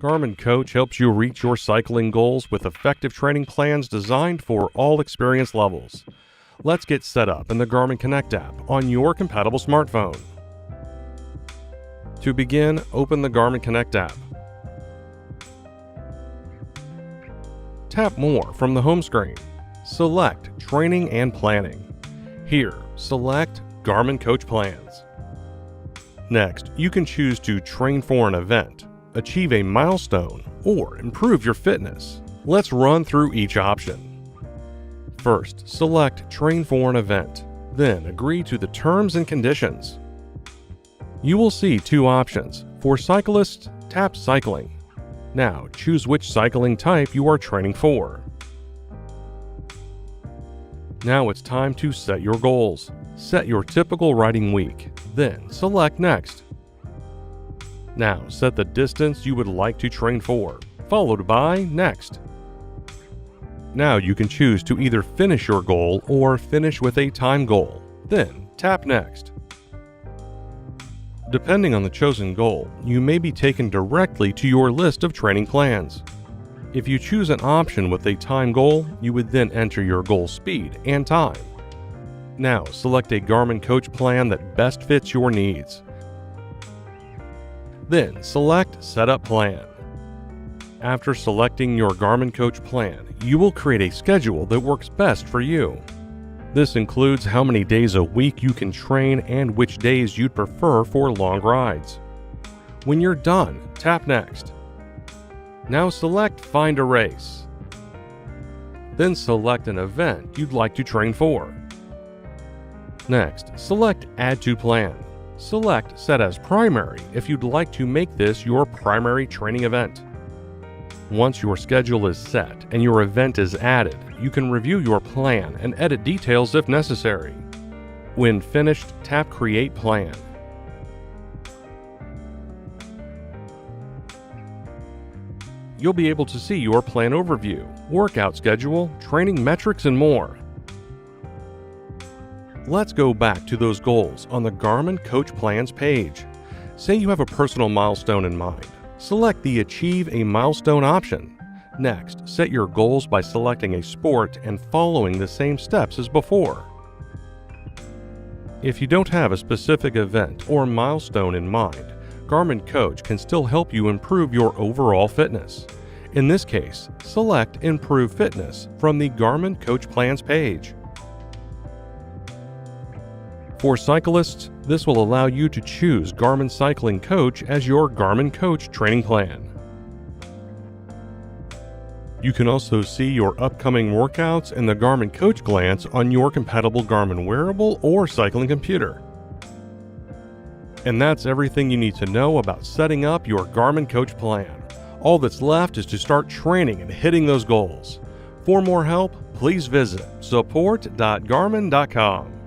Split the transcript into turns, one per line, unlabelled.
Garmin Coach helps you reach your cycling goals with effective training plans designed for all experience levels. Let's get set up in the Garmin Connect app on your compatible smartphone. To begin, open the Garmin Connect app. Tap More from the home screen. Select Training and Planning. Here, select Garmin Coach Plans. Next, you can choose to train for an event, achieve a milestone, or improve your fitness. Let's run through each option. First, select Train for an event, then agree to the terms and conditions. You will see two options. For cyclists, tap Cycling. Now, choose which cycling type you are training for. Now it's time to set your goals. Set your typical riding week, then select Next. Now set the distance you would like to train for, followed by Next. Now you can choose to either finish your goal or finish with a time goal, then tap Next. Depending on the chosen goal, you may be taken directly to your list of training plans. If you choose an option with a time goal, you would then enter your goal speed and time. Now select a Garmin Coach plan that best fits your needs. Then select Setup Plan. After selecting your Garmin Coach plan, you will create a schedule that works best for you. This includes how many days a week you can train and which days you'd prefer for long rides. When you're done, tap Next. Now select Find a Race. Then select an event you'd like to train for. Next, select Add to Plan. Select Set as Primary if you'd like to make this your primary training event. Once your schedule is set and your event is added, you can review your plan and edit details if necessary. When finished, tap Create Plan. You'll be able to see your plan overview, workout schedule, training metrics, and more. Let's go back to those goals on the Garmin Coach Plans page. Say you have a personal milestone in mind. Select the Achieve a Milestone option. Next, set your goals by selecting a sport and following the same steps as before. If you don't have a specific event or milestone in mind, Garmin Coach can still help you improve your overall fitness. In this case, select Improve Fitness from the Garmin Coach Plans page. For cyclists, this will allow you to choose Garmin Cycling Coach as your Garmin Coach training plan. You can also see your upcoming workouts in the Garmin Coach glance on your compatible Garmin wearable or cycling computer. And that's everything you need to know about setting up your Garmin Coach plan. All that's left is to start training and hitting those goals. For more help, please visit support.garmin.com.